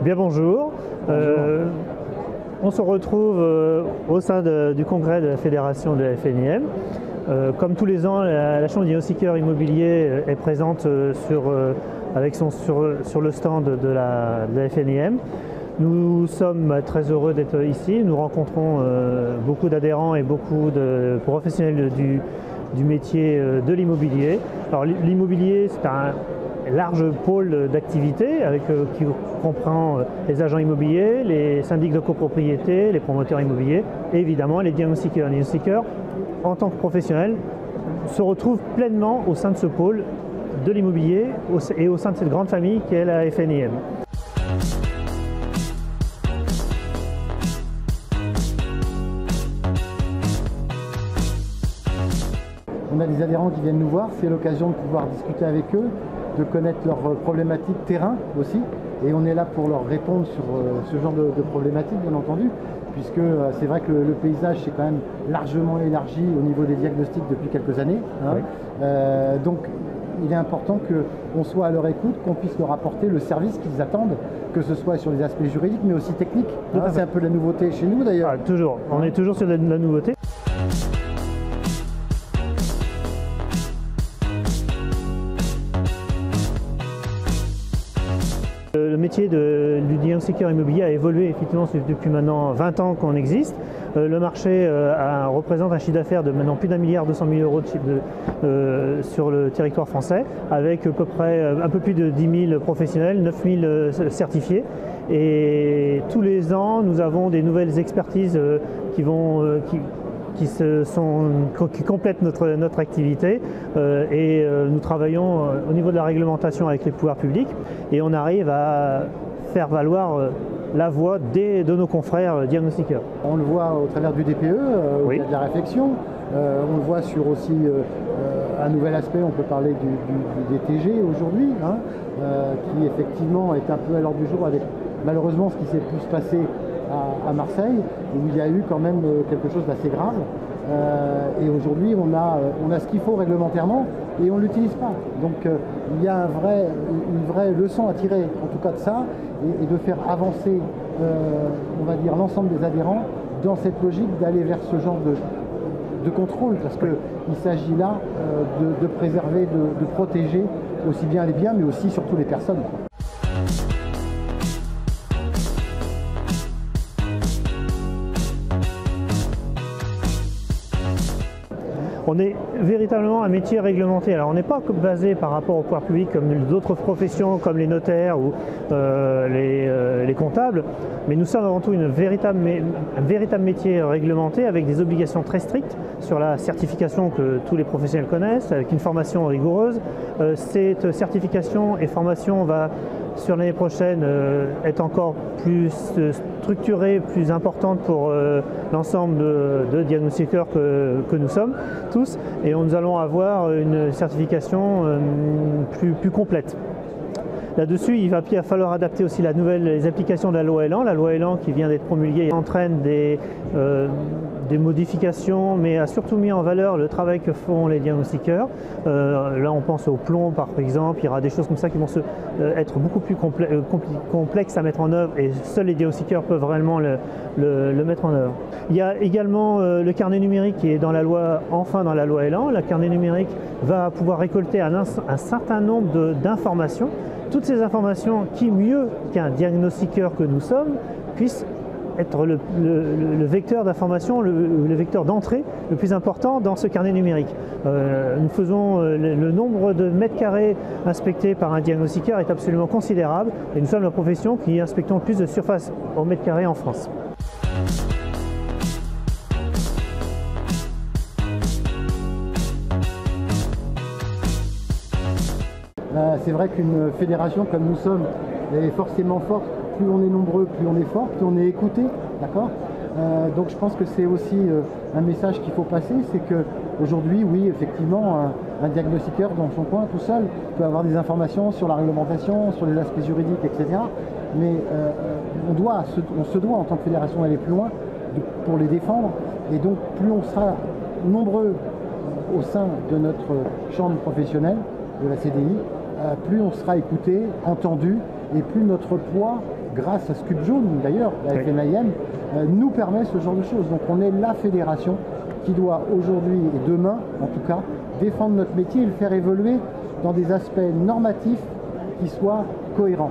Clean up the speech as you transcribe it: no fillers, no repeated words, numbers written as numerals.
Bien bonjour. On se retrouve au sein du congrès de la fédération de la FNIM. Comme tous les ans, la Chambre des diagnostiqueurs immobiliers est présente sur le stand de la FNIM. Nous sommes très heureux d'être ici. Nous rencontrons beaucoup d'adhérents et beaucoup de professionnels du métier de l'immobilier. Alors l'immobilier, c'est un large pôle d'activité qui comprend les agents immobiliers, les syndics de copropriété, les promoteurs immobiliers et évidemment les diagnostiqueurs. Les diagnostiqueurs, en tant que professionnels, se retrouvent pleinement au sein de ce pôle de l'immobilier et au sein de cette grande famille qu'est la FNIM. On a des adhérents qui viennent nous voir, c'est l'occasion de pouvoir discuter avec eux, de connaître leurs problématiques terrain aussi, et on est là pour leur répondre sur ce genre de problématiques, bien entendu, puisque c'est vrai que le paysage s'est quand même largement élargi au niveau des diagnostics depuis quelques années. Hein. Oui. Donc il est important qu'on soit à leur écoute, qu'on puisse leur apporter le service qu'ils attendent, que ce soit sur les aspects juridiques, mais aussi techniques. Hein, c'est un peu la nouveauté chez nous d'ailleurs. Ah, toujours, on est toujours sur la nouveauté. Le métier du diagnostiqueur immobilier a évolué effectivement depuis maintenant 20 ans qu'on existe. Le marché représente un chiffre d'affaires de maintenant plus d'1,2 milliard € sur le territoire français, avec à peu près un peu plus de 10 000 professionnels, 9 000 certifiés. Et tous les ans, nous avons des nouvelles expertises qui complètent notre activité et nous travaillons au niveau de la réglementation avec les pouvoirs publics et on arrive à faire valoir la voix de nos confrères diagnostiqueurs. On le voit au travers du DPE, où il y a de la réflexion. On le voit sur aussi un nouvel aspect, on peut parler du DTG aujourd'hui, hein, qui effectivement est un peu à l'ordre du jour avec malheureusement ce qui s'est pu se passer à Marseille, où il y a eu quand même quelque chose d'assez grave. Et aujourd'hui, on a ce qu'il faut réglementairement et on ne l'utilise pas. Donc il y a une vraie leçon à tirer, en tout cas de ça, et de faire avancer, on va dire, l'ensemble des adhérents dans cette logique d'aller vers ce genre de contrôle, parce qu'il s'agit là de préserver, de protéger aussi bien les biens, mais aussi surtout les personnes. On est véritablement un métier réglementé. Alors on n'est pas basé par rapport au pouvoir public comme d'autres professions comme les notaires ou les comptables, mais nous sommes avant tout un véritable métier réglementé avec des obligations très strictes sur la certification que tous les professionnels connaissent, avec une formation rigoureuse. Cette certification et formation va sur l'année prochaine être encore plus structurée, plus importante pour l'ensemble de diagnostiqueurs que nous sommes tous, et nous allons avoir une certification plus complète. Là-dessus, il va falloir adapter aussi les applications de la loi Elan. La loi Elan qui vient d'être promulguée entraîne des modifications, mais a surtout mis en valeur le travail que font les diagnostiqueurs. Là, on pense au plomb, par exemple. Il y aura des choses comme ça qui vont être beaucoup plus complexes à mettre en œuvre, et seuls les diagnostiqueurs peuvent réellement le mettre en œuvre. Il y a également le carnet numérique qui est dans la loi Elan. Le carnet numérique va pouvoir récolter un certain nombre d'informations. Toutes ces informations qui, mieux qu'un diagnostiqueur que nous sommes, puissent être le vecteur d'information, le vecteur d'entrée le plus important dans ce carnet numérique. Nous faisons le nombre de mètres carrés inspectés par un diagnostiqueur est absolument considérable, et nous sommes la profession qui inspectons le plus de surface au mètre carré en France. c'est vrai qu'une fédération comme nous sommes est forcément forte. Plus on est nombreux, plus on est fort, plus on est écouté, d'accord? Donc je pense que c'est aussi un message qu'il faut passer, c'est qu'aujourd'hui, oui, effectivement, un diagnostiqueur dans son coin tout seul peut avoir des informations sur la réglementation, sur les aspects juridiques, etc. Mais on se doit en tant que fédération d'aller plus loin pour les défendre. Et donc plus on sera nombreux au sein de notre chambre professionnelle, de la CDI, plus on sera écouté, entendu, et plus notre poids, grâce à ce cube jaune d'ailleurs, la FNIM, nous permet ce genre de choses. Donc on est la fédération qui doit aujourd'hui et demain, en tout cas, défendre notre métier et le faire évoluer dans des aspects normatifs qui soient cohérents.